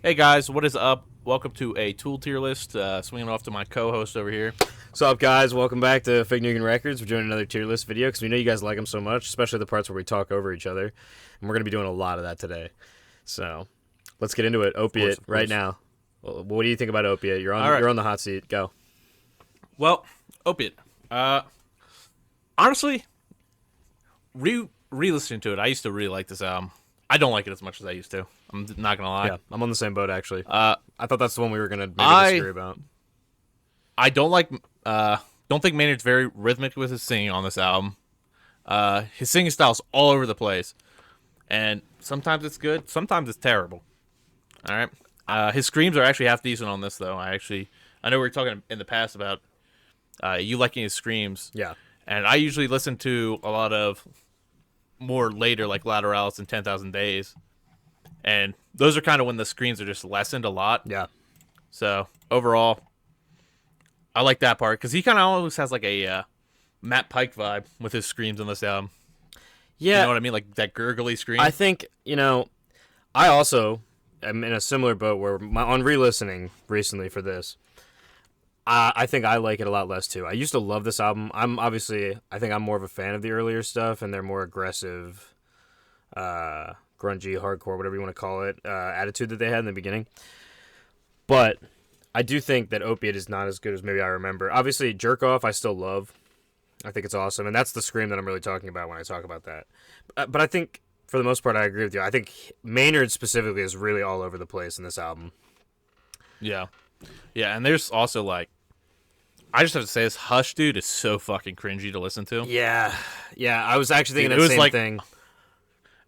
Hey guys, what is up? Welcome to a Tool tier list. Swinging off to my co-host over here. What's up, guys? Welcome back to Fig Nugan Records. We're doing another tier list video because we know you guys like them so much, especially the parts where we talk over each other. And we're going to be doing a lot of that today. So let's get into it. Opiate Of right course. now. Well, what do you think about Opiate? You're on. All right. You're on the hot seat. Go. Well, Opiate. Honestly, re-listening to it, I used to really like this album. I don't like it as much as I used to. I'm not gonna lie. Yeah, I'm on the same boat actually. Uh, I thought that's the one we were going to maybe I disagree about. I don't like. Don't think Maynard's very rhythmic with his singing on this album. His singing style's all over the place, and sometimes it's good, sometimes it's terrible. All right. His screams are actually half decent on this, though. I know we were talking in the past about you liking his screams, Yeah. and I usually listen to a lot of more later, like Lateralus and 10,000 Days, and those are kind of when the screams are just lessened a lot. Yeah. So overall, I like that part because he kind of always has like a Matt Pike vibe with his screams on this album. Yeah. You know what I mean? Like that gurgly scream. I think, I also am in a similar boat where on re-listening recently for this, I think I like it a lot less too. I used to love this album. I think I'm more of a fan of the earlier stuff and their more aggressive, grungy, hardcore, whatever you want to call it, attitude that they had in the beginning. But I do think that Opiate is not as good as maybe I remember. Obviously, Jerk Off I still love. I think it's awesome, and that's the scream that I'm really talking about when I talk about that. But I think, for the most part, I agree with you. I think Maynard specifically is really all over the place in this album. Yeah. Yeah, and there's also like I just have to say this Hush dude is so fucking cringy to listen to. Yeah, yeah. I was actually thinking Dude, it that was same like thing.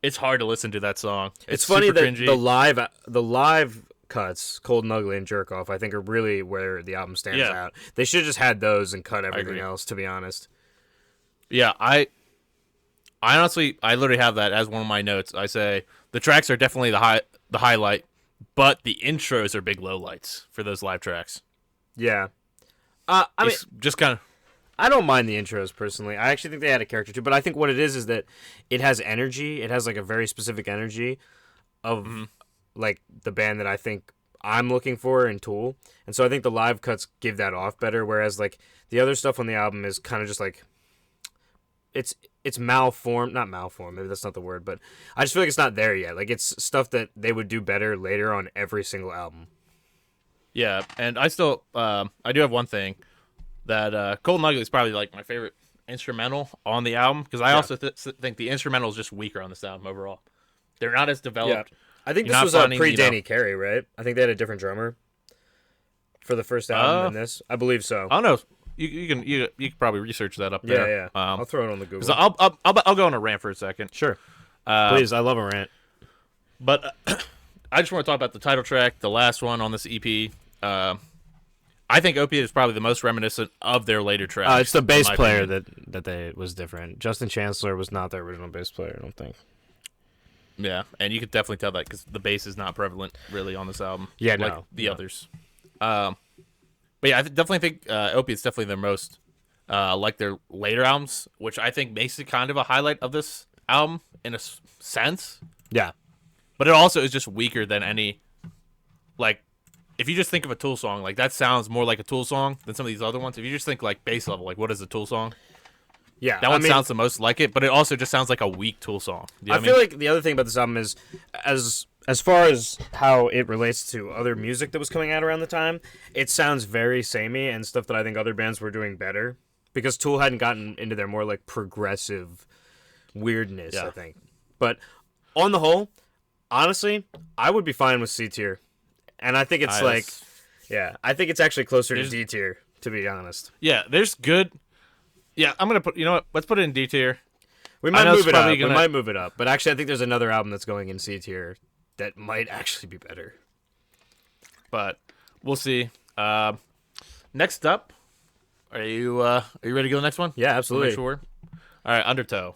It's hard to listen to that song. It's funny super that cringy. the live cuts, Cold and Ugly and Jerk Off, I think are really where the album stands Yeah. out. They should have just had those and cut everything agree. else, to be honest. Yeah, I honestly I literally have that as one of my notes. I say the tracks are definitely the highlight, but the intros are big lowlights for those live tracks. Yeah. I mean, It's just kind of I don't mind the intros personally. I actually think they had a character too, but I think what it is that it has energy. It has like a very specific energy of like the band that I think I'm looking for in Tool. And so I think the live cuts give that off better, whereas like the other stuff on the album is kind of just like it's malformed, not malformed, maybe that's not the word, but I just feel like it's not there yet. Like it's stuff that they would do better later on every single album. yeah. And I still I do have one thing that Cold and Ugly is probably like my favorite instrumental on the album because I also think the instrumental is just weaker on this album overall. They're not as developed. I think You're this not was finding, pre Danny Carey, right? I think they had a different drummer for the first album than this. I believe so. I don't know. You can probably research that up there. Yeah. I'll throw it on the Google. 'Cause I'll go on a rant for a second. Sure. Please, I love a rant. But I just want to talk about the title track, the last one on this EP. I think Opiate is probably the most reminiscent of their later tracks. It's the bass in my player opinion. that they was different. Justin Chancellor was not the original bass player, I don't think. Yeah, and you could definitely tell that because the bass is not prevalent really on this album. Yeah, like no, the no. others. But yeah, I definitely think Opiate's definitely their most like their later albums, which I think makes it kind of a highlight of this album in a sense. Yeah. But it also is just weaker than any like. If you just think of a Tool song, like that sounds more like a Tool song than some of these other ones. If you just think like bass level, like what is a Tool song? Yeah. That one sounds the most like it, but it also just sounds like a weak Tool song. You know I what feel mean? like the other thing about this album is as far as how it relates to other music that was coming out around the time, it sounds very samey and stuff that I think other bands were doing better because Tool hadn't gotten into their more like progressive weirdness, Yeah. I think. But on the whole, honestly, I would be fine with C tier. And I think it's I think it's actually closer to D tier, to be honest. Yeah, there's good. Yeah, I'm gonna put. You know what? Let's put it in D tier. We might move it up. We might move it up. But actually, I think there's another album that's going in C tier that might actually be better. But we'll see. Next up, are you ready to go to the next one? Yeah, absolutely. Make sure. All right, Undertow.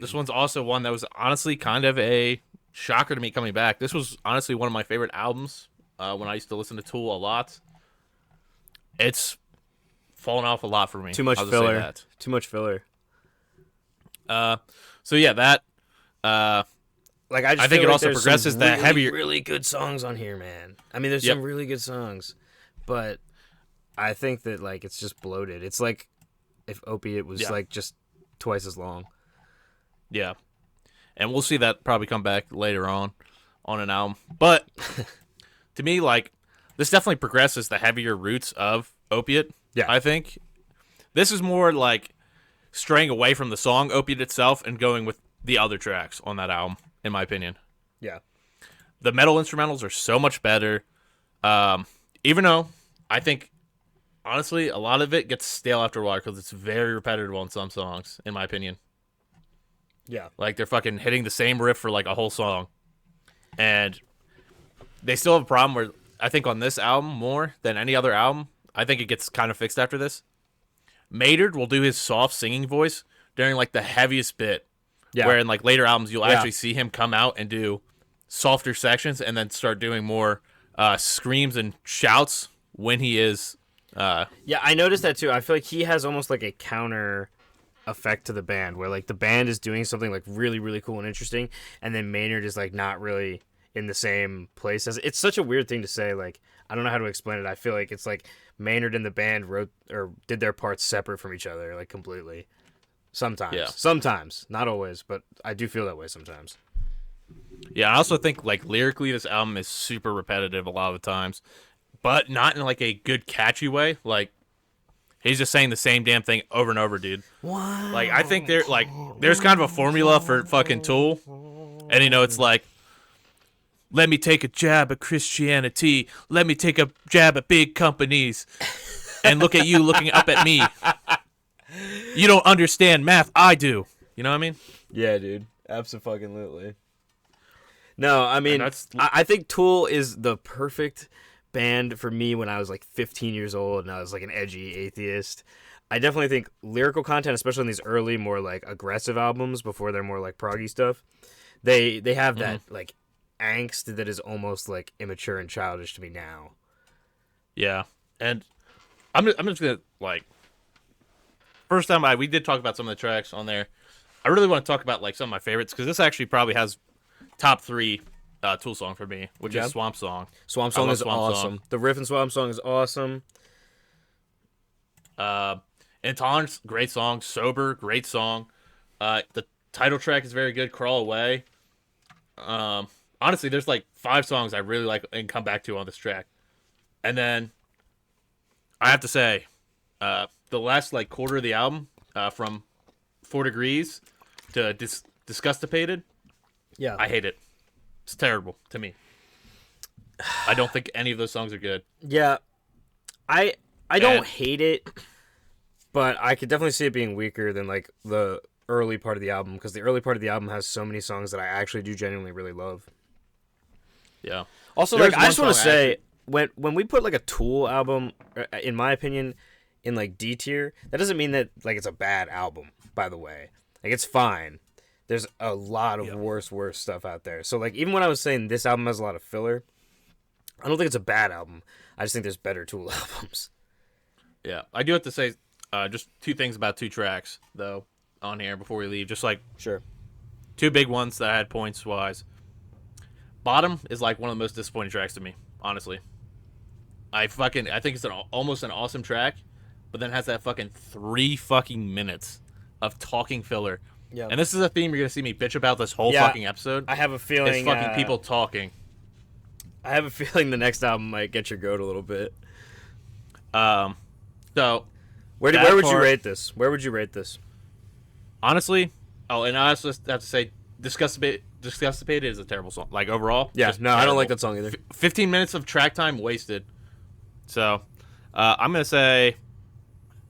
This one's also one that was honestly kind of a shocker to me coming back. This was honestly one of my favorite albums when I used to listen to Tool a lot. It's fallen off a lot for me. Too much I'll just say filler. that. Too much filler. So yeah, that Like I just I think feel it like also there's progresses some that really, heavier. really good songs on here, man. I mean, there's Yep. some really good songs, but I think that like it's just bloated. It's like if Opiate was like just twice as long. Yeah, and we'll see that probably come back later on an album. But to me, like this definitely progresses the heavier roots of Opiate. Yeah. I think this is more like straying away from the song Opiate itself and going with the other tracks on that album, in my opinion. Yeah. The metal instrumentals are so much better. Even though I think, honestly, a lot of it gets stale after a while because it's very repetitive on some songs, in my opinion. Yeah. Like, they're fucking hitting the same riff for, like, a whole song. And they still have a problem where I think on this album, more than any other album, I think it gets kind of fixed after this. Maynard will do his soft singing voice during, like, the heaviest bit. Yeah. Where in, like, later albums, you'll actually see him come out and do softer sections and then start doing more screams and shouts when he is... Yeah, I noticed that too. I feel like he has almost like a counter effect to the band where like the band is doing something like really, really cool and interesting, and then Maynard is like not really in the same place as it's such a weird thing to say. Like, I don't know how to explain it. I feel like it's like Maynard and the band wrote or did their parts separate from each other, like completely. Sometimes. Yeah. Sometimes. Not always, but I do feel that way sometimes. Yeah, I also think, like, lyrically, this album is super repetitive a lot of the times, but not in, like, a good, catchy way. Like, he's just saying the same damn thing over and over, dude. What? Like, I think there's kind of a formula for fucking Tool, and, you know, it's like, let me take a jab at Christianity, let me take a jab at big companies, and look at you looking up at me. You don't understand math, I do. You know what I mean? Yeah, dude. Absolutely. No, I mean, that's- I think Tool is the perfect band for me when I was like 15 years old and I was like an edgy atheist. I definitely think lyrical content, especially on these early, more like aggressive albums before they're more like proggy stuff, they have that like angst that is almost like immature and childish to me now. Yeah, and I'm just gonna like first time we did talk about some of the tracks on there. I really want to talk about like some of my favorites because this actually probably has top 3 Tool song for me, which is Swamp Song. Swamp Song love is Swamp awesome. Song. The riff in Swamp Song is awesome. Intolerance, great song. Sober, great song. The title track is very good. Crawl Away. Honestly, there's like 5 songs I really like and come back to on this track. And then I have to say, the last like quarter of the album, from 4 Degrees to Disgustipated, Yeah. I hate it. It's terrible to me. I don't think any of those songs are good. Yeah, I don't And- hate it, but I could definitely see it being weaker than like the early part of the album because the early part of the album has so many songs that I actually do genuinely really love. Yeah. Also, There's like I just one want to song I say when we put like a Tool album, in my opinion, in like D tier, that doesn't mean that like it's a bad album. By the way, like it's fine. There's a lot of worse stuff out there. So like even when I was saying this album has a lot of filler, I don't think it's a bad album. I just think there's better Tool albums. Yeah. I do have to say just 2 things about 2 tracks, though, on here before we leave. Just like Sure. 2 big ones that I had points-wise. Bottom is like one of the most disappointing tracks to me, honestly. I think it's almost an awesome track, but then has that fucking 3 fucking minutes of talking filler. Yeah. And this is a theme you're going to see me bitch about this whole fucking episode. I have a feeling It's fucking people talking. I have a feeling the next album might get your goat a little bit. So, Where That would you part- rate this? Where would you rate this? honestly, and I also have to say, Disgustipated is a terrible song. Like, overall. Yeah, just no, I don't terrible. like that song either. 15 minutes of track time wasted. So, I'm going to say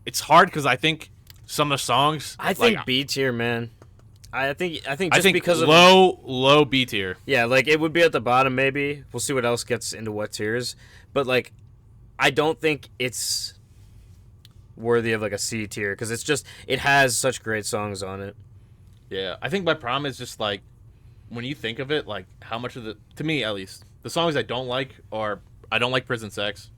it's hard because I think some of the songs... I think like, B tier, man. I think just I think because of low B tier. yeah, like it would be at the bottom maybe. We'll see what else gets into what tiers, but like I don't think it's worthy of like a C tier because it has such great songs on it. Yeah, I think my problem is just like when you think of it, like how much of to me at least, the songs I don't like are I don't like Prison Sex.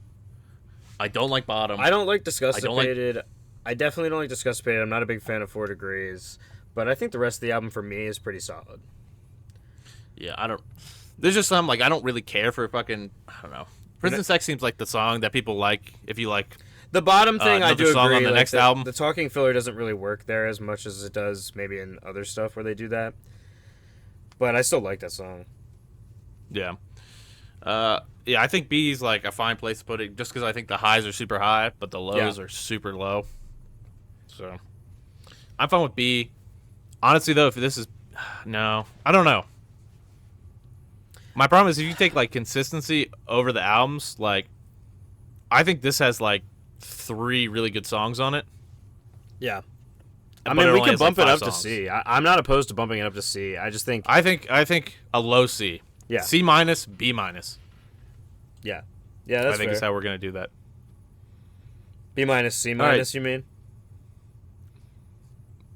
I don't like Bottom. I don't like Disgustipated. don't like- I definitely don't like Disgustipated. I'm not a big fan of 4 Degrees, but I think the rest of the album for me is pretty solid. Yeah, I don't. There's just some like I don't really care for fucking. I don't know. Prison Sex seems like the song that people like if you like. The bottom thing I do song agree. on the like, next album. The talking filler doesn't really work there as much as it does maybe in other stuff where they do that. But I still like that song. Yeah. Yeah, I think B's like a fine place to put it, just because I think the highs are super high, but the lows are super low. So, I'm fine with B. Honestly, though, if this is no, I don't know. My problem is if you take like consistency over the albums, like I think this has like 3 really good songs on it. Yeah. But I mean, it we only can has, like, bump it 5 up songs. to C. I'm not opposed to bumping it up to C. I just think. I think a low C. Yeah. C minus, B minus. Yeah. Yeah, that's I think fair. is how we're gonna do that. B minus, C minus, you mean?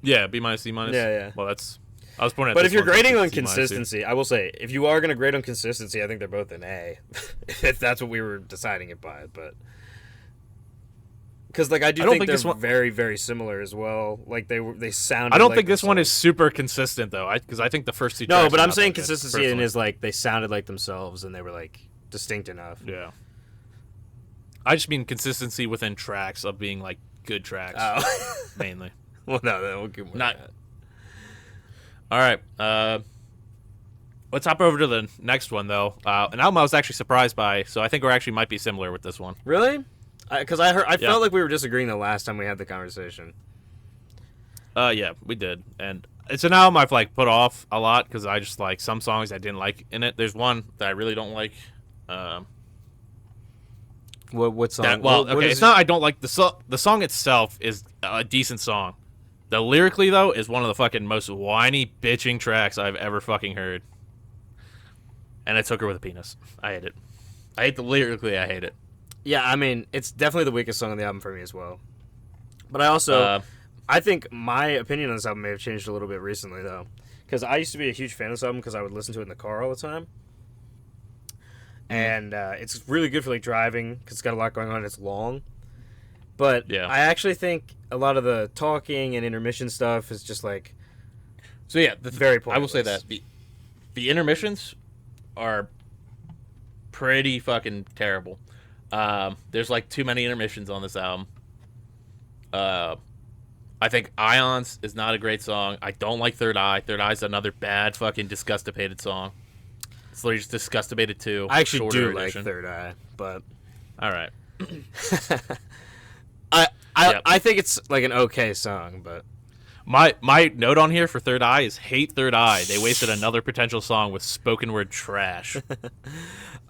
Yeah, B minus, C minus. Yeah, yeah. Well, that's. I was pointing at. But this if you're one, grading it's on C minus, too. consistency, I will say, if you are going to grade on consistency, I think they're both an A. If that's what we were deciding it by. But because like I do think they're this one, very, very similar as well. Like they sound. I don't think this one is super consistent though. Because I think the first 2. No, tracks but are I'm not saying that good, consistency personally. is like they sounded like themselves and they were like distinct enough. Yeah. I just mean consistency within tracks of being like good tracks, Oh. mainly. Well, no, we'll give more Not- than that. All right. Let's hop over to the next one though. An album I was actually surprised by, so I think we actually might be similar with this one. Really? Because I felt like we were disagreeing the last time we had the conversation. Yeah, we did, and it's an album I've like put off a lot because I just like some songs I didn't like in it. There's one that I really don't like. What song? It's not I don't like the song itself is a decent song. The lyrically though is one of the fucking most whiny bitching tracks I've ever fucking heard. And I took her with a penis. I hate it. I hate the lyrically. I hate it. Yeah, I mean, it's definitely the weakest song on the album for me as well. But I also, I think my opinion on this album may have changed a little bit recently, though. Because I used to be a huge fan of this album because I would listen to it in the car all the time. And it's really good for, like, driving because it's got a lot going on and it's long. But Yeah. I actually think a lot of the talking and intermission stuff is just, like, So yeah, very pointless. I will say that the intermissions are pretty fucking terrible. There's like too many intermissions on this album. I think Ions is not a great song. I don't like Third Eye. Third Eye is another bad fucking Disgustipated song. It's literally just Disgustipated 2. I actually do shorter edition. like Third Eye, but All right. I think it's like an okay song, but My note on here for Third Eye is hate Third Eye. They wasted another potential song with spoken word trash.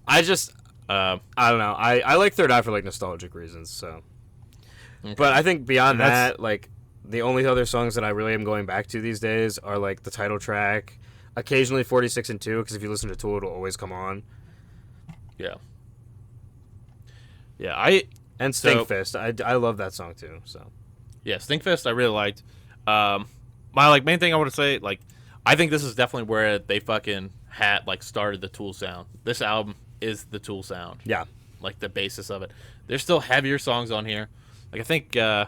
I don't know. I like Third Eye for like nostalgic reasons, so. Okay. But I think beyond And that's- that, like the only other songs that I really am going back to these days are like the title track, occasionally 46 and 2, because if you listen to Tool, it'll always come on. Yeah. Yeah, And Stinkfist, I love that song too. So. Yeah, Stinkfist I really liked. My like main thing I want to say, like, I think this is definitely where they fucking had like started the Tool sound. This album is the Tool sound. Yeah. Like the basis of it. There's still heavier songs on here. Like I think I'm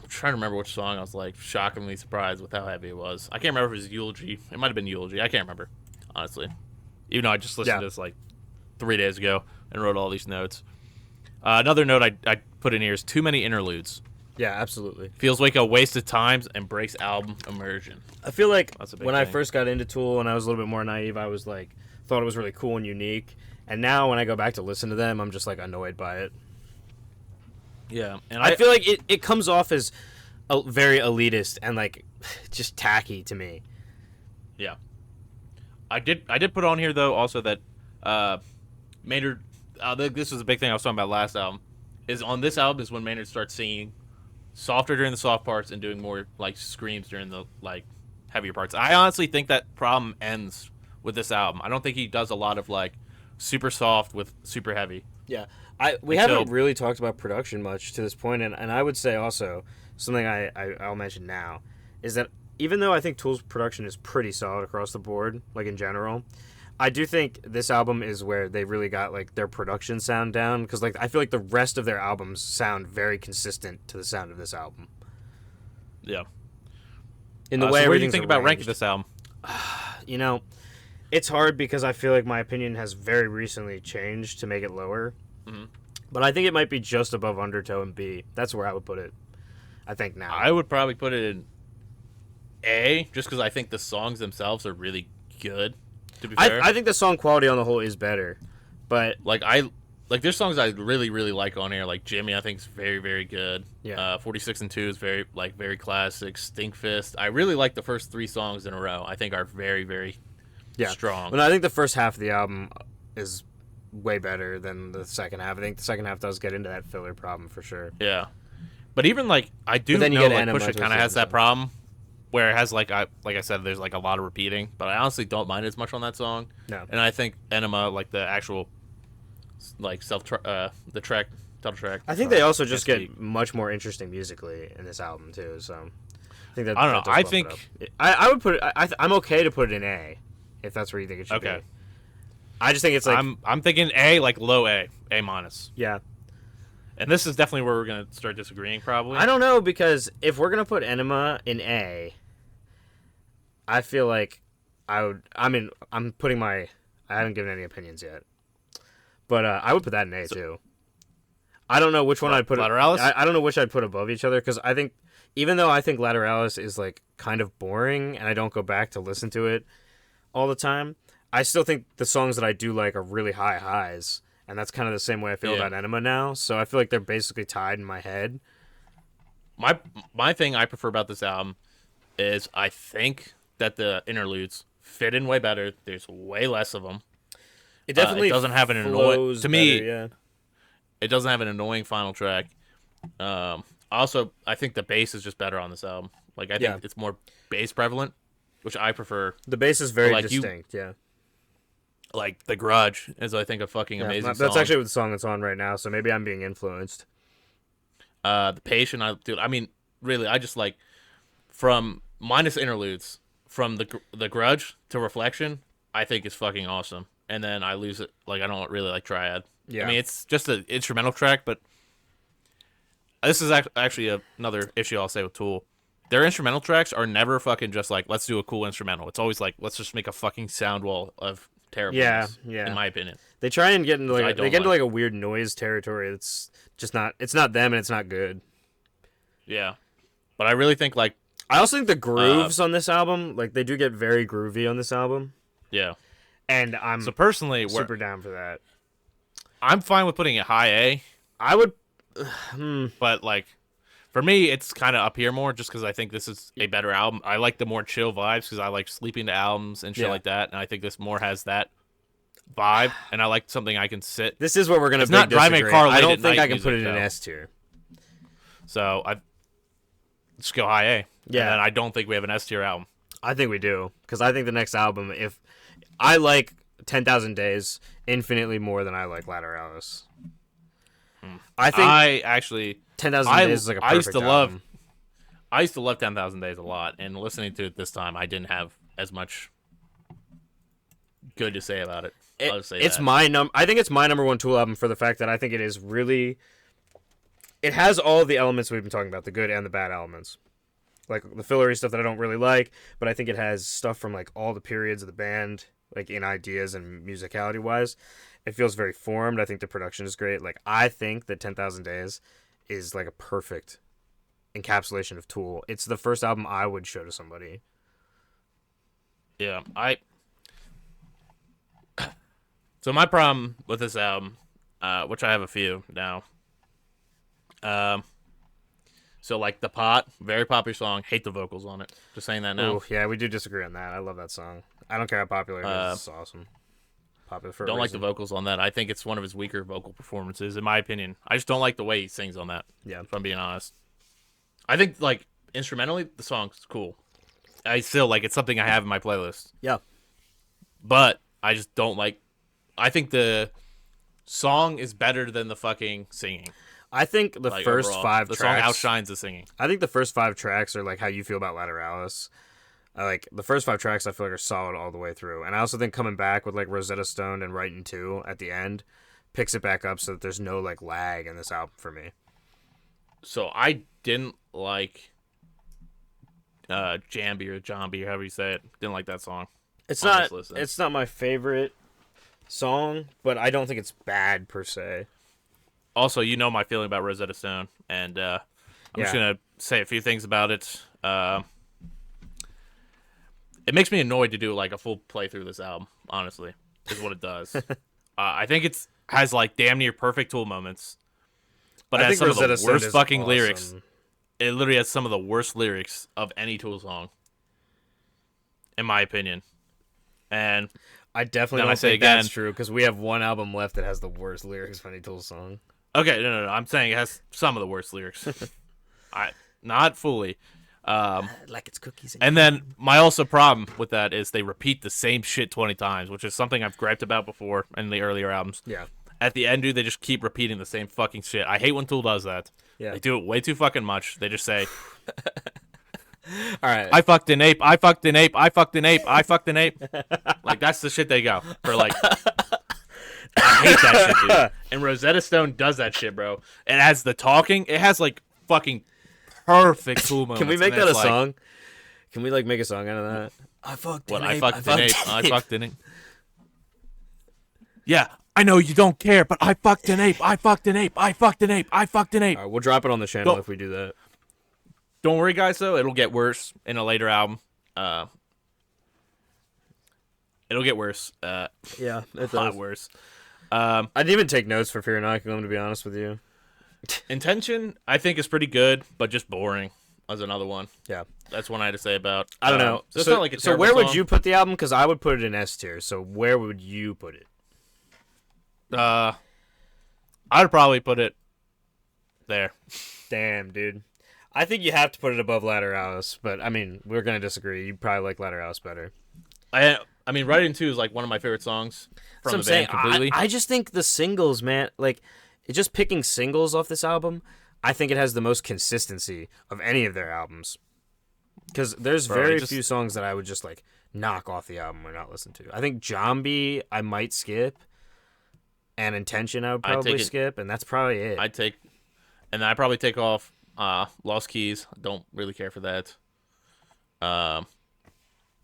trying to remember which song I was like shockingly surprised with how heavy it was. I can't remember if it was Eulogy. It might have been Eulogy. I can't remember, honestly. Even though I just listened to this like 3 days ago and wrote all these notes. Another note I put in here is too many interludes. Yeah, absolutely. Feels like a waste of time and breaks album immersion. I feel like That's a big when I thing. first got into Tool and I was a little bit more naive, I was like, thought it was really cool and unique. And now when I go back to listen to them, I'm just like annoyed by it. Yeah, and I feel like it comes off as very elitist and like just tacky to me. Yeah, I did put on here though also that Maynard. This was a big thing I was talking about last album. Is on this album is when Maynard starts singing softer during the soft parts and doing more like screams during the like heavier parts. I honestly think that problem ends with this album. I don't think he does a lot of like super soft with super heavy. Yeah, we haven't really talked about production much to this point, and I would say also something I'll mention now is that even though I think Tool's production is pretty solid across the board, like in general, I do think this album is where they really got like their production sound down, because like I feel like the rest of their albums sound very consistent to the sound of this album. Yeah. In the way so what do you everything's think about ranking arranged. this album? You know, it's hard because I feel like my opinion has very recently changed to make it lower. Mm-hmm. But I think it might be just above Undertow and B. That's where I would put it. I think now. I would probably put it in A, just because I think the songs themselves are really good. To be fair, I think the song quality on the whole is better, but like there's songs I really really like on here. Like Jimmy, I think is very very good. Yeah. 46 and 2 is very classic. Stinkfist. I really like the first 3 songs in a row. I think are very very strong. Well, I think the first half of the album is way better than the second half. I think the second half does get into that filler problem for sure. Yeah, but even like I do then you know get like Ænima Pusha kind of has that problem. Where it has like I said, there's like a lot of repeating, but I honestly don't mind as much on that song. No. And I think Ænima, like the actual, like the track, title track. I think they also just get much more interesting musically in this album too. So I think that I don't know. I does think bump it up. I would put it. I'm okay to put it in A, if that's where you think it should be. I just think it's like I'm thinking A, like low A minus. Yeah. And this is definitely where we're gonna start disagreeing, probably. I don't know, because if we're gonna put Ænima in A, I feel like I would. I mean, I'm putting my. I haven't given any opinions yet, but I would put that in A too. I don't know which one I'd put. Lateralus? I don't know which I'd put above each other, because I think, even though I think Lateralus is like kind of boring and I don't go back to listen to it all the time, I still think the songs that I do like are really high highs, and that's kind of the same way I feel about Ænima now. So I feel like they're basically tied in my head. My thing I prefer about this album is I think that the interludes fit in way better. There's way less of them. It definitely it doesn't have an annoying It doesn't have an annoying final track. Also, I think the bass is just better on this album. Like I think it's more bass prevalent, which I prefer. The bass is very distinct. Like The Grudge is, I think, a fucking amazing song. That's actually the song that's on right now, so maybe I'm being influenced. The Patient, I mean, really, I just like, from minus interludes, from the Grudge to Reflection, I think is fucking awesome. And then I lose it, like, I don't really like Triad. Yeah. I mean, it's just an instrumental track, but this is actually another issue I'll say with Tool. Their instrumental tracks are never fucking just like, let's do a cool instrumental. It's always like, let's just make a fucking sound wall of terribleness, in my opinion. They try and get into like into like a weird noise territory. It's just not. It's not them, and it's not good. Yeah, but I really think like I also think the grooves on this album, like they do get very groovy on this album. Yeah, and I'm so personally super down for that. I'm fine with putting it high A. I would, but like for me, it's kind of up here more, just because I think this is a better album. I like the more chill vibes because I like sleeping to albums and shit like that, and I think this more has that vibe, and I like something I can sit. This is where we're gonna. It's not driving a car late I don't at think night I can put it music, in S tier. So I just go high A. Yeah, and I don't think we have an S tier album. I think we do, because I think the next album, if I like 10,000 Days infinitely more than I like Lateralus. I think I actually 10,000 Days is like a perfect album. I used to love 10,000 Days a lot, and listening to it this time, I didn't have as much good to say about it. I'll say it's that. I think it's my number one Tool album for the fact that I think it is really. It has all the elements we've been talking about, the good and the bad elements, like the fillery stuff that I don't really like, but I think it has stuff from like all the periods of the band, like in ideas and musicality wise. It feels very formed. I think the production is great. Like I think that 10,000 Days is like a perfect encapsulation of Tool. It's the first album I would show to somebody. Yeah, So my problem with this album, which I have a few now. So like The Pot, very popular song. Hate the vocals on it. Just saying that now. Ooh, yeah, we do disagree on that. I love that song. I don't care how popular it is. It's awesome. Popular for a don't like reason. the vocals on that. I think it's one of his weaker vocal performances, in my opinion. I just don't like the way he sings on that. Yeah, if I'm being honest. I think like instrumentally, the song's cool. I still like it's something I have in my playlist. Yeah, but I just don't like. I think the song is better than the fucking singing. I think the like, first overall. 5 the tracks song outshines the singing. I think the first 5 tracks are like how you feel about Lateralus. Like the first 5 tracks, I feel like are solid all the way through, and I also think coming back with like Rosetta Stone and Writing 2 at the end picks it back up so that there's no like lag in this album for me. So I didn't like Jambi or Jambi, however you say it. Didn't like that song. It's on not. this listen. It's not my favorite song, but I don't think it's bad per se. Also, you know my feeling about Rosetta Stone, and I'm just gonna say a few things about it. It makes me annoyed to do like a full playthrough of this album. Honestly, is what it does. I think it's has like damn near perfect Tool moments, but it has some of the worst fucking lyrics. It literally has some of the worst lyrics of any Tool song, in my opinion. And I definitely don't think that's true because we have one album left that has the worst lyrics of any Tool song. Okay, no. I'm saying it has some of the worst lyrics. Not fully. Like it's cookies. And then my also problem with that is they repeat the same shit 20 times, which is something I've griped about before in the earlier albums. Yeah. At the end, dude, they just keep repeating the same fucking shit. I hate when Tool does that. Yeah. They do it way too fucking much. They just say, all right, I fucked an ape, I fucked an ape, I fucked an ape, I fucked an ape. Like, that's the shit they go for, like... I hate that shit, dude. And Rosetta Stone does that shit, bro. It has the talking. It has, like, fucking perfect Tool moments. Can we make that a song? Can we, like, make a song out of that? I fucked an ape. I fucked an ape. I fucked an ape. Yeah, I know you don't care, but I fucked an ape. I fucked an ape. I fucked an ape. I fucked an ape. All right, we'll drop it on the channel if we do that. Don't worry, guys, though. It'll get worse in a later album. It'll get worse. Yeah, it does. A lot worse. I didn't even take notes for Fear Inoculum, to be honest with you. Intention, I think, is pretty good, but just boring. Was another one. Yeah, that's one I had to say about. I don't know. So it's not like so where would you put the album? Because I would put it in S tier. So where would you put it? I would probably put it there. Damn, dude. I think you have to put it above Lateralus, but I mean, we're gonna disagree. You probably like Lateralus better. I mean, Right Into is like one of my favorite songs from the band completely. I just think the singles, man, like just picking singles off this album, I think it has the most consistency of any of their albums. Because there's very few songs that I would just like knock off the album or not listen to. I think Zombie I might skip, and Intention I would probably skip, and that's probably it. And I'd probably take off Lost Keys. I don't really care for that.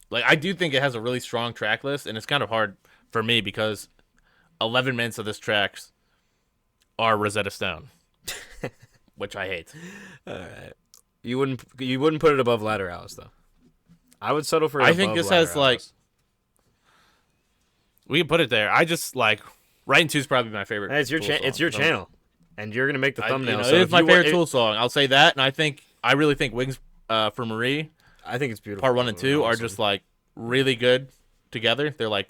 Like, I do think it has a really strong track list, and it's kind of hard for me because 11 minutes of this tracks are Rosetta Stone, which I hate. All right, you wouldn't put it above Lateralus though. I would settle for. I think this has like. We can put it there. I just like Right Into is probably my favorite. Hey, it's your channel, and you're gonna make the thumbnail. So it's my favorite Tool song. I'll say that, and I really think Wings for Marie. I think it's beautiful. Part 1 and 2 are just like really good together. They're like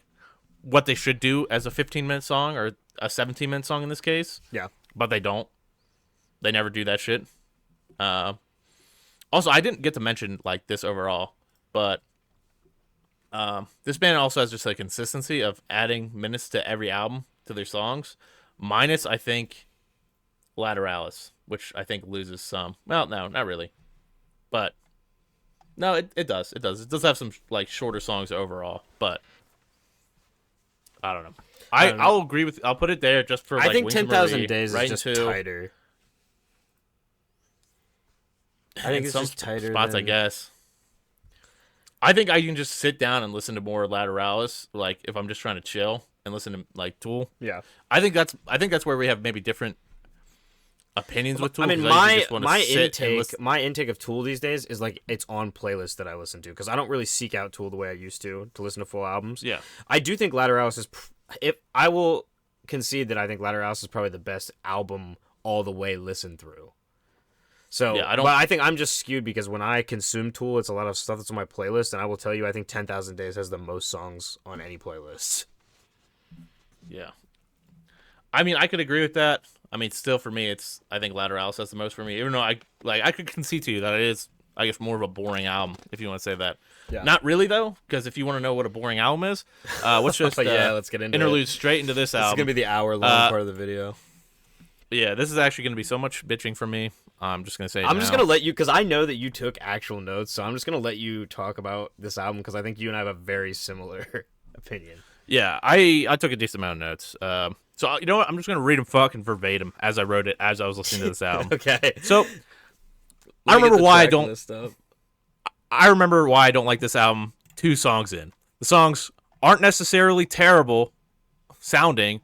what they should do as a 15-minute song or a 17-minute song in this case. Yeah, but they don't. They never do that shit. Also, I didn't get to mention like this overall, but this band also has just a consistency of adding minutes to every album to their songs, minus I think Lateralus, which I think loses some. Well, no, not really, but. No, it does. It does. It does have some like shorter songs overall, but I don't know. I'll agree with. I'll put it there just for. I like, think Wings 10,000 Days right is just tighter. I think it's some just tighter spots, I guess. I think I can just sit down and listen to more Lateralus, like if I'm just trying to chill and listen to like Tool. Yeah, I think that's where we have maybe different opinions with Tool. I mean, my intake of Tool these days is like it's on playlists that I listen to because I don't really seek out Tool the way I used to listen to full albums. Yeah, I do think Lateralus is. I will concede that I think Lateralus is probably the best album all the way listened through. So, yeah, but I think I'm just skewed because when I consume Tool, it's a lot of stuff that's on my playlist, and I will tell you, I think 10,000 Days has the most songs on any playlist. Yeah, I mean, I could agree with that. I mean, still for me, I think Lateralus has the most for me. Even though I could concede to you that it is, I guess, more of a boring album, if you want to say that. Yeah. Not really though, because if you want to know what a boring album is, let's just let's get into interlude straight into this album. It's gonna be the hour-long part of the video. Yeah, this is actually gonna be so much bitching from me. I'm just gonna say. I'm just gonna let you, because I know that you took actual notes, so I'm just gonna let you talk about this album because I think you and I have a very similar opinion. Yeah, I took a decent amount of notes. So, you know what? I'm just going to read them fucking verbatim as I wrote it, as I was listening to this album. Okay. So, I remember why I don't like this album 2 songs in. The songs aren't necessarily terrible sounding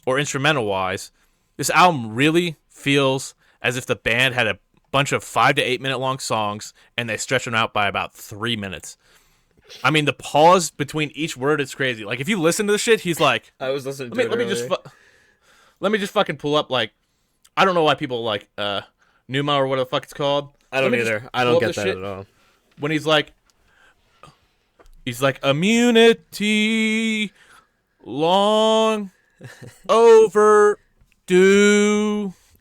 or instrumental wise. This album really feels as if the band had a bunch of 5 to 8 minute long songs and they stretched them out by about 3 minutes. I mean, the pause between each word is crazy. Like, if you listen to this shit, he's like, I was listening to let me just fucking pull up, like, I don't know why people like Numa or what the fuck it's called. I don't either. I don't get that at all. When he's like immunity long overdue.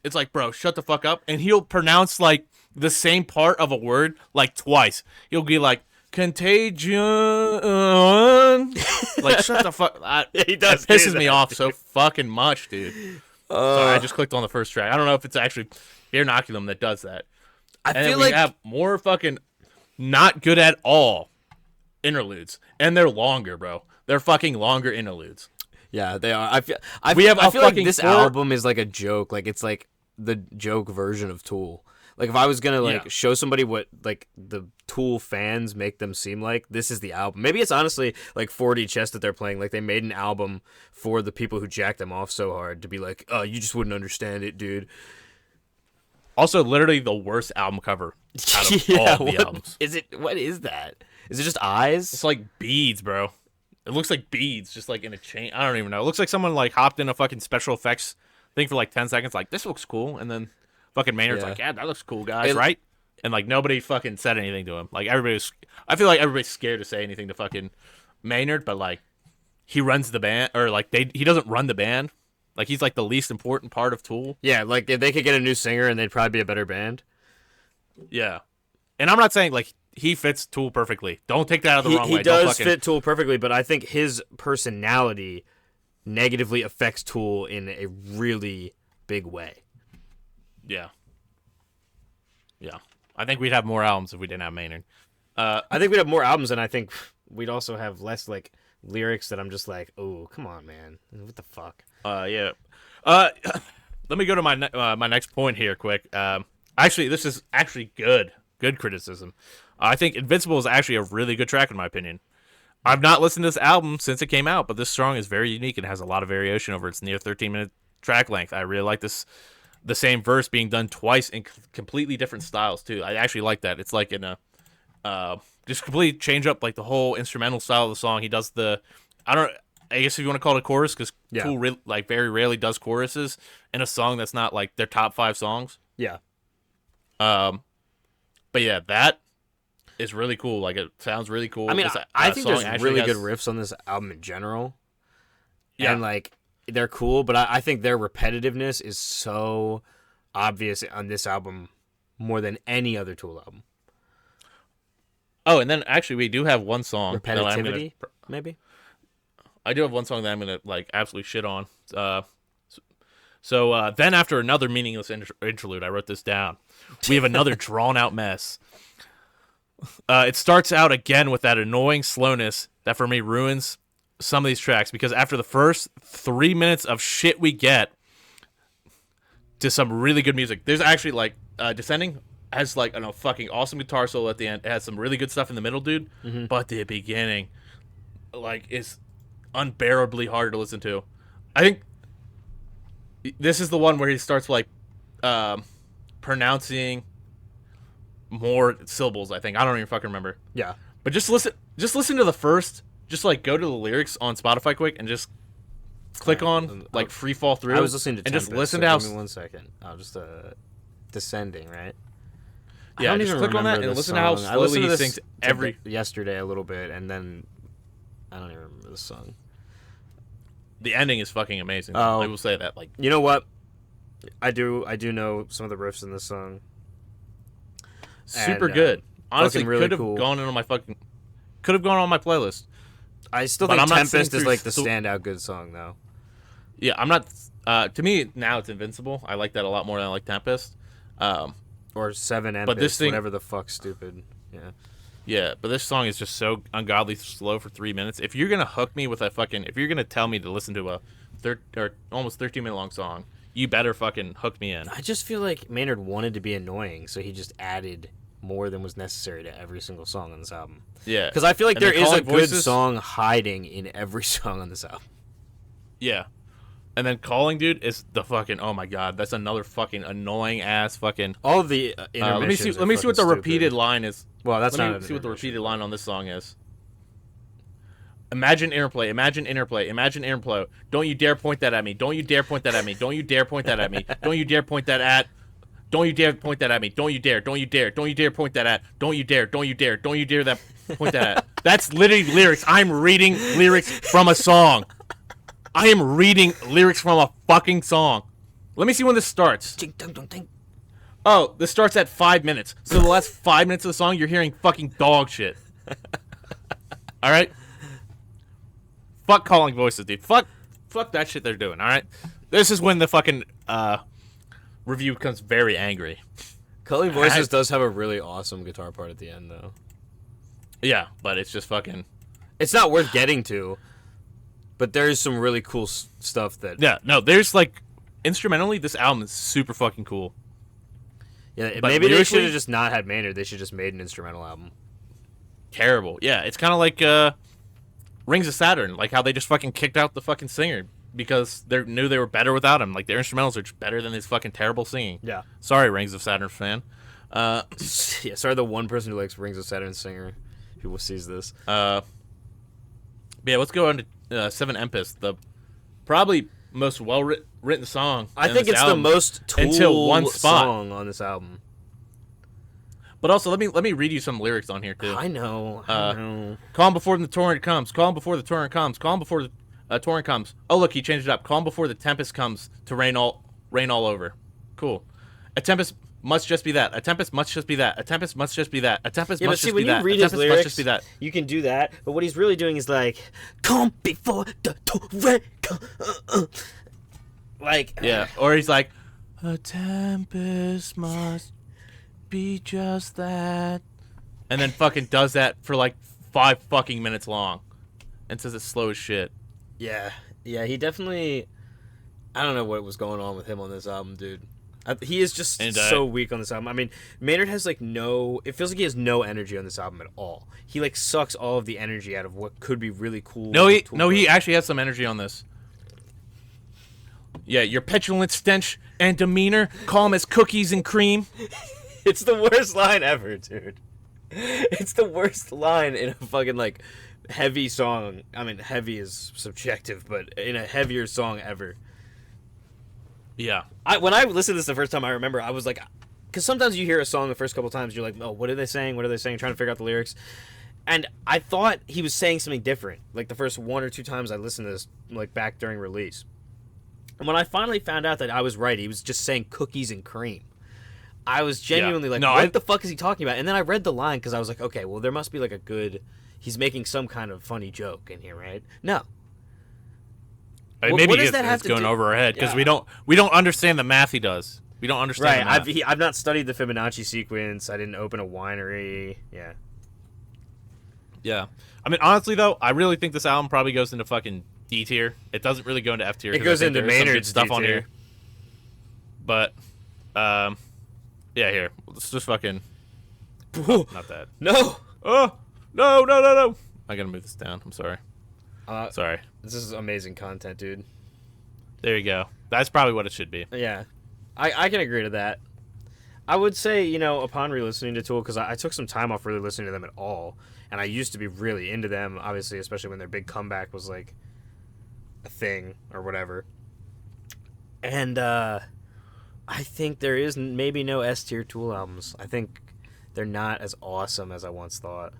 It's like, bro, shut the fuck up. And he'll pronounce like the same part of a word like twice. He'll be like contagion. Like, shut the fuck. He does. It pisses me off so fucking much, dude. Sorry, I just clicked on the first track. I don't know if it's actually Inoculum that does that. I and feel we like have more fucking not good at all interludes, and they're longer, bro. They're fucking longer interludes. Yeah, they are. I feel like this album is like a joke. Like, it's like the joke version of Tool. Like, if I was gonna like show somebody what like the Tool fans make them seem like, this is the album. Maybe it's honestly like 4D chess that they're playing. Like, they made an album for the people who jacked them off so hard to be like, oh, you just wouldn't understand it, dude. Also, literally the worst album cover out of all the albums. What is that? Is it just eyes? It's like beads, bro. It looks like beads, just like in a chain. I don't even know. It looks like someone like hopped in a fucking special effects thing for like 10 seconds. Like, this looks cool, and then fucking Maynard's like, yeah, that looks cool, guys, right? And like nobody fucking said anything to him. Like, I feel like everybody's scared to say anything to fucking Maynard, but like he runs the band, or like he doesn't run the band. Like, he's like the least important part of Tool. Yeah, like if they could get a new singer and they'd probably be a better band. Yeah. And I'm not saying like he fits Tool perfectly. Don't take that out of the wrong way. He does fit Tool perfectly, but I think his personality negatively affects Tool in a really big way. Yeah. Yeah. I think we'd have more albums if we didn't have Maynard. I think we'd have more albums, and I think we'd also have less like lyrics that I'm just like, oh, come on, man. What the fuck? Yeah. Let me go to my next point here quick. Actually, this is actually good criticism. I think Invincible is actually a really good track in my opinion. I've not listened to this album since it came out, but this song is very unique and has a lot of variation over its near 13-minute track length. I really like the same verse being done twice in completely different styles too. I actually like that. It's like in a just completely change up like the whole instrumental style of the song. He does I guess if you want to call it a chorus, because Tool like very rarely does choruses in a song that's not like their top 5 songs. Yeah. But yeah, that is really cool. Like, it sounds really cool. I mean, I think there's really good riffs on this album in general. Yeah. And like, they're cool, but I think their repetitiveness is so obvious on this album more than any other Tool album. Oh, and then actually we do have one song. Repetitivity, maybe? I do have one song that I'm going to like absolutely shit on. So then after another meaningless interlude, I wrote this down. We have another drawn-out mess. It starts out again with that annoying slowness that for me ruins some of these tracks, because after the first 3 minutes of shit we get to some really good music. There's actually like Descending has like a fucking awesome guitar solo at the end. It has some really good stuff in the middle, dude. Mm-hmm. But the beginning like is unbearably hard to listen to. I think this is the one where he starts like pronouncing more syllables. I think I don't even fucking remember. Yeah, but just listen to the first. Just like go to the lyrics on Spotify quick and just click on like free fall through. I was listening to and Tempest, just listen so to how. Give me 1 second. I'll just Descending, right? Yeah, just click on that and listen to how slowly he sings yesterday a little bit, and then I don't even remember the song. The ending is fucking amazing. Oh, I will say that. Like, you know what? I do know some of the riffs in this song. Super good. Honestly, really could have gone on my playlist. I still think Tempest is like the standout good song, though. Yeah, I'm not. To me, now it's Invincible. I like that a lot more than I like Tempest. Or Seven Tempest, but this thing, whatever the fuck, stupid. Yeah. Yeah, but this song is just so ungodly slow for 3 minutes. If you're gonna hook me with if you're gonna tell me to listen to a almost 13-minute long song, you better fucking hook me in. I just feel like Maynard wanted to be annoying, so he just added more than was necessary to every single song on this album. Yeah. Because I feel like And there then is a Calling good Voices- song hiding in every song on this album. Yeah. And then Calling, dude, is the fucking, oh my god, that's another fucking annoying ass fucking. All of the Let me see. intermissions are Let me see what the fucking repeated stupid. line is. Well, that's Let not me an see what the intermission, repeated but- line on this song is. Imagine interplay. Imagine interplay. Imagine interplay. Don't you dare point that at me. Don't you dare point that at me. Don't you dare point that at me. Don't you dare point that at. Don't you dare point that at me. Don't you dare. Don't you dare. Don't you dare point that at. Don't you dare. Don't you dare. Don't you dare that point that at. That's literally lyrics. I'm reading lyrics from a song. I am reading lyrics from a fucking song. Let me see when this starts. Oh, this starts at 5 minutes. So the last 5 minutes of the song, you're hearing fucking dog shit. All right? Fuck Calling Voices, dude. Fuck that shit they're doing, all right? This is when the fucking review becomes very angry. Calling Voices does have a really awesome guitar part at the end, though. Yeah, but it's just fucking... It's not worth getting to, but there's some really cool stuff that... Yeah, no, there's like... Instrumentally, this album is super fucking cool. Yeah, But maybe they should lyrically- have just not had Maynard. They should just made an instrumental album. Terrible. Yeah, it's kind of like Rings of Saturn, like how they just fucking kicked out the fucking singer because they knew they were better without him. Like, their instrumentals are just better than his fucking terrible singing. Yeah. Sorry, Rings of Saturn fan. Yeah, sorry, the one person who likes Rings of Saturn singer who sees this. But yeah, let's go on to Seven Empis, the probably most well-written song. I in think this it's album, the most Tool until one spot. song on this album. But also, let me read you some lyrics on here too. I know. I know. Calm before the torrent comes. Calm before the torrent comes. Calm before the torrent comes. Oh look, he changed it up. Calm before the tempest comes to rain all over. Cool. A tempest must just be that. A tempest must just be that. A tempest must just be that. A tempest Yeah, but must see, just when be you that. read A his tempest lyrics, must just be that. you can do that. But what he's really doing is like, "Come before the torrent." Like, Yeah. Or he's like, a tempest must be just that. And then fucking does that for like 5 fucking minutes long. And says it's slow as shit. yeah, he definitely. I don't know what was going on with him on this album, dude. He is just so weak on this album. I mean, Maynard has like no. It feels like he has no energy on this album at all. He like sucks all of the energy out of what could be really cool. He actually has some energy on this. Yeah, your petulant stench and demeanor, calm as cookies and cream. It's the worst line ever, dude. It's the worst line in a fucking like heavy song. I mean, heavy is subjective, but in a heavier song ever. Yeah. When I listened to this the first time, I remember I was like, because sometimes you hear a song the first couple times, you're like, oh, what are they saying? What are they saying? Trying to figure out the lyrics. And I thought he was saying something different. Like the first 1 or 2 times I listened to this, like back during release. And when I finally found out that I was right, he was just saying cookies and cream. I was genuinely like, what the fuck is he talking about? And then I read the line because I was like, okay, well, there must be like a good... He's making some kind of funny joke in here, right? No. Maybe what does that have it's to going do- over our head because Yeah. we don't understand the math he does. We don't understand Right, the math. I've not studied the Fibonacci sequence. I didn't open a winery. Yeah. Yeah. I mean, honestly, though, I really think this album probably goes into fucking D tier. It doesn't really go into F tier. It goes into Maynard's stuff D on tier. here. But, yeah, here. Let's just fucking... Not that. No! Oh! No! I gotta move this down. I'm sorry. Sorry. This is amazing content, dude. There you go. That's probably what it should be. Yeah. I can agree to that. I would say, you know, upon re-listening to Tool, because I took some time off really listening to them at all, and I used to be really into them, obviously, especially when their big comeback was, like, a thing, or whatever. And, I think there is maybe no S-tier Tool albums. I think they're not as awesome as I once thought.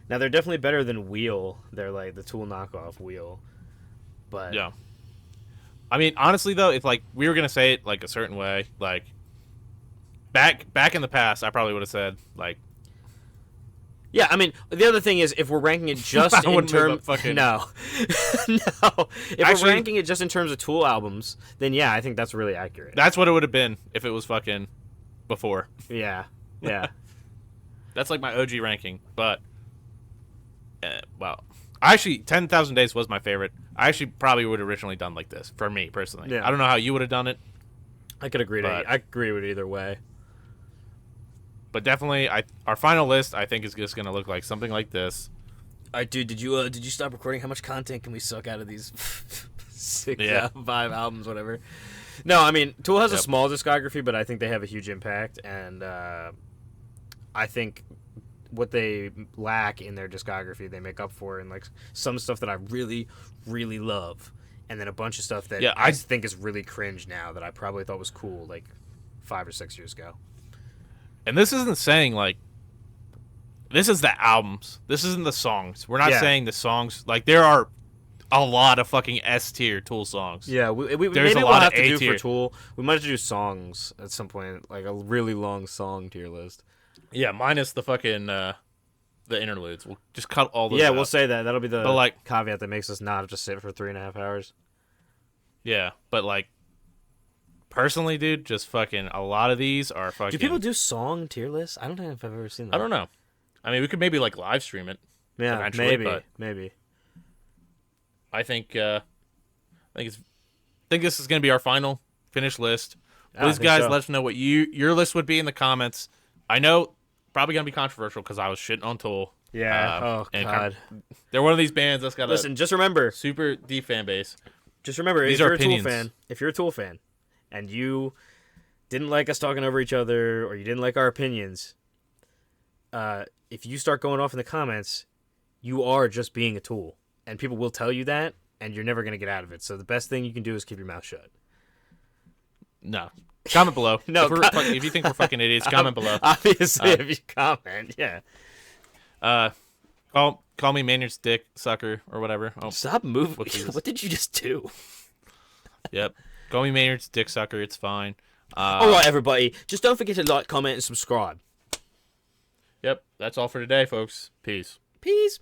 Now, they're definitely better than Wheel. They're, like, the Tool knockoff Wheel. But... Yeah. I mean, honestly, though, if, like, we were gonna say it, like, a certain way, like... Back in the past, I probably would have said, like... Yeah, I mean, the other thing is, if we're ranking it just I in wouldn't move terms... up fucking- No. No. If Actually- we're ranking it just in terms of Tool albums, then yeah, I think that's really accurate. That's what it would have been if it was fucking before. Yeah. Yeah. That's, like, my OG ranking, but... well... Actually, 10,000 Days was my favorite. I actually probably would have originally done like this, for me, personally. Yeah. I don't know how you would have done it. I could agree But- I agree with either way. But definitely, our final list I think is just gonna look like something like this. All right, dude. Did you stop recording? How much content can we suck out of these 5 albums, whatever? No, I mean Tool has a small discography, but I think they have a huge impact, and I think what they lack in their discography, they make up for in like some stuff that I really, really love, and then a bunch of stuff that I think is really cringe now that I probably thought was cool like 5 or 6 years ago. And this isn't saying like this is the albums. This isn't the songs. We're not saying the songs. Like there are a lot of fucking S tier Tool songs. Yeah, maybe we'll have to do for Tool. We might have to do songs at some point, like a really long song tier list. Yeah, minus the fucking the interludes. We'll just cut all those. Yeah, out. We'll say that. That'll be the like, caveat that makes us not just sit for 3.5 hours. Yeah, but like personally, dude, just fucking a lot of these are fucking. Do people do song tier lists? I don't think I've ever seen that. I don't know. I mean, we could maybe like live stream it. Yeah, maybe. I think this is gonna be our final finished list. Please, guys, let us know what your list would be in the comments. I know probably gonna be controversial because I was shitting on Tool. Yeah. God. They're one of these bands that's got just remember, super deep fan base. Just remember, these if are you're opinions. if you're a Tool fan, and you didn't like us talking over each other, or you didn't like our opinions, if you start going off in the comments, you are just being a Tool, and people will tell you that, and you're never gonna get out of it. So the best thing you can do is keep your mouth shut. No. Comment below. No, if you think we're fucking idiots, comment below. Obviously, if you comment, yeah. Call me Maynard's dick sucker or whatever. Oh, stop moving. What did you just do? Yep. Call me Maynard's dick sucker. It's fine. All right, everybody. Just don't forget to like, comment, and subscribe. Yep. That's all for today, folks. Peace. Peace.